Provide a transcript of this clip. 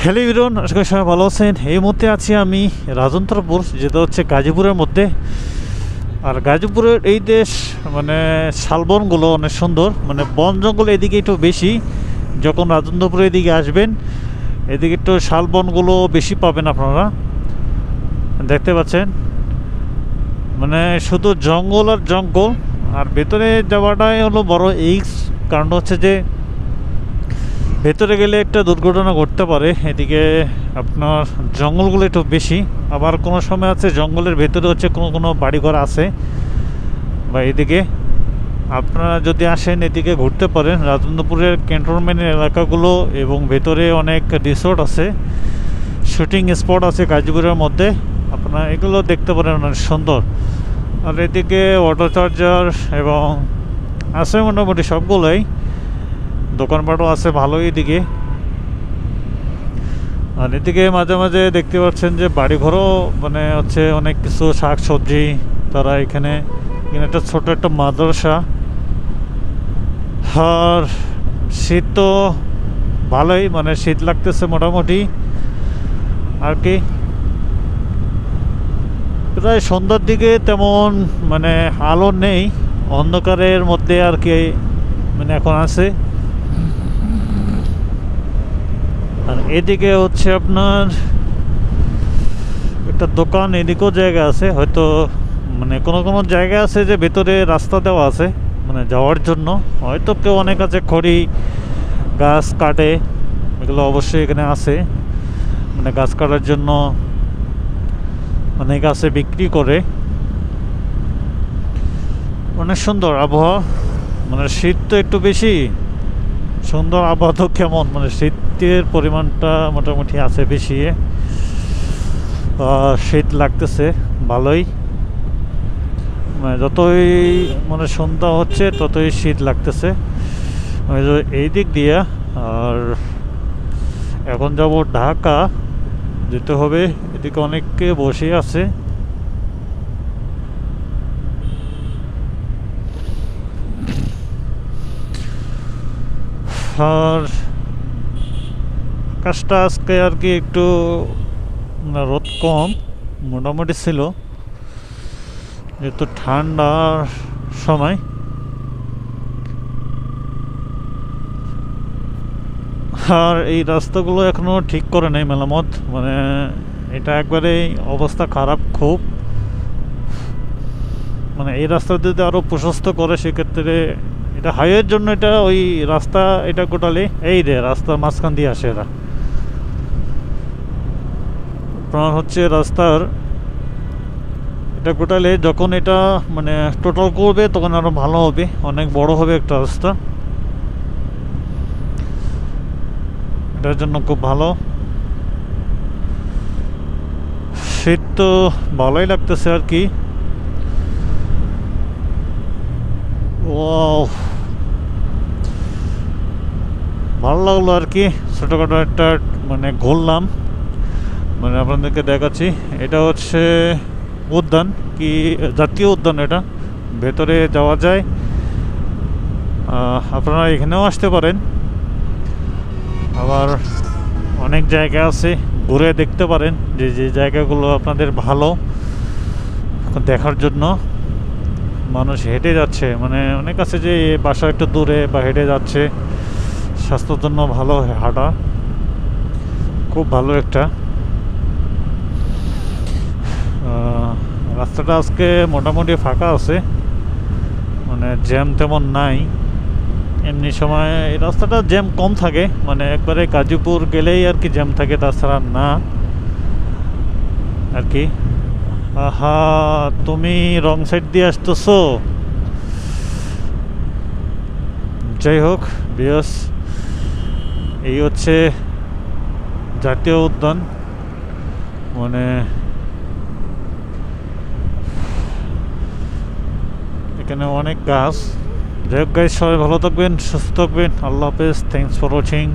Hello Iron, আশা করি সবাই ভালো আছেন। এই মুহূর্তে আছি আমি রাজেন্দ্রপুর, যেটা হচ্ছে গাজীপুরের মধ্যে। আর গাজীপুরের এই দেশ মানে শালবনগুলো অনেক সুন্দর, মানে বন জঙ্গল এদিকে একটু বেশি। যখন রাজেন্দ্রপুরের এদিকে আসবেন, এদিকে একটু শালবনগুলো বেশি পাবেন আপনারা, দেখতে পাচ্ছেন। মানে শুধু জঙ্গল আর জঙ্গল। আর ভেতরে যাওয়াটাই হলো বড় এইক্স, কারণ হচ্ছে যে ভেতরে গেলে একটা দুর্ঘটনা ঘটতে পারে। এদিকে আপনার জঙ্গলগুলো একটু বেশি, আবার কোনো সময় আছে জঙ্গলের ভেতরে হচ্ছে কোনো কোনো বাড়িঘর আছে। বা এদিকে আপনারা যদি আসেন এদিকে ঘুরতে পারেন, রাজেন্দ্রপুরের ক্যান্টনমেন্টের এলাকাগুলো এবং ভেতরে অনেক রিসোর্ট আছে, শুটিং স্পট আছে গাজীপুরের মধ্যে। আপনারা এগুলো দেখতে পারেন, অনেক সুন্দর। আর এদিকে অটো চার্জার এবং আছে মোটামুটি সবগুলোই, দোকানপাটও আছে ভালোই এদিকে। আর এদিকে মাঝে মাঝে দেখতে পাচ্ছেন যে বাড়িঘরও মানে হচ্ছে অনেক কিছু শাক সবজি তারা এখানে একটা ছোট একটা মাদ্রাসা। আর শীত তো ভালোই, মানে শীত লাগতেছে মোটামুটি আর কি। প্রায় সন্ধ্যার দিকে তেমন মানে আলো নেই, অন্ধকারের মধ্যে আর কি মানে এখন আছে। আর এদিকে হচ্ছে আপনার একটা দোকান, এদিকেও জায়গা আছে হয়তো, মানে কোনো কোনো জায়গা আছে যে ভেতরে রাস্তা দেওয়া আছে মানে যাওয়ার জন্য। হয়তো কেউ অনেক আছে খড়ি গাছ কাটে, এগুলো অবশ্যই এখানে আছে, মানে গাছ কাটার জন্য অনেক আছে, বিক্রি করে। অনেক সুন্দর আবহাওয়া, মানে শীত তো একটু বেশি, সুন্দর আবহাওয়া তো কেমন, মানে শীতের পরিমাণটা মোটামুটি আছে বেশি। শীত লাগতেছে ভালোই, মানে যতই মানে সন্ধ্যা হচ্ছে ততই শীত লাগতেছে এই দিক দিয়ে। আর এখন যাব ঢাকা, যেতে হবে। এদিকে অনেকে বসে আছে। আর আকাশটা আজকে আর কি একটু রোদ কম মোটামুটি ছিল, যেহেতু ঠান্ডার সময়। আর এই রাস্তাগুলো এখনো ঠিক করে নেই মেরামত, মানে এটা একবারে অবস্থা খারাপ খুব। মানে এই রাস্তা যদি আরো প্রশস্ত করে সেক্ষেত্রে, এটা হাইওয়ের জন্য এটা ওই রাস্তা, এটা গোটালে এই রে রাস্তার মাঝখান দিয়ে আসে এরা। আপনার হচ্ছে রাস্তার এটা গোটালে যখন এটা মানে টোটাল করবে তখন আরো ভালো হবে, অনেক বড় হবে একটা রাস্তা, এটার জন্য খুব ভালো। শীত তো ভালোই লাগতেছে আর কি। ও ভালো লাগলো আর কি, ছোটখাটো একটা মানে ঘুরলাম, মানে আপনাদেরকে দেখাচ্ছি। এটা হচ্ছে উদ্যান, কি জাতীয় উদ্যান, এটা ভেতরে যাওয়া যায়। আপনারা এখানেও আসতে পারেন, আবার অনেক জায়গা আছে ঘুরে দেখতে পারেন, যে যে জায়গাগুলো আপনাদের ভালো দেখার জন্য। মানুষ হেঁটে যাচ্ছে, মানে অনেক আছে যে বাসা একটু দূরে বা হেঁটে যাচ্ছে, স্বাস্থ্যের জন্য ভালো হাঁটা, খুব ভালো একটা। রাস্তাটা আজকে মোটামুটি ফাঁকা আছে, মানে জ্যাম তেমন নাই। এমনি সময় এই রাস্তাটা জ্যাম কম থাকে, মানে একবারে গাজীপুর গেলেই আর কি জ্যাম থাকে, তাছাড়া না আর কি। আহা, তুমি রং সাইড দিয়ে আসতেছো। যাই হোক বিয়স, এই হচ্ছে জাতীয় উদ্যান, মানে এখানে অনেক গাছ। যাই হোক গাইস, সবাই ভালো থাকবেন, সুস্থ থাকবেন। আল্লাহ হাফেজ, থ্যাংকস ফর ওয়াচিং।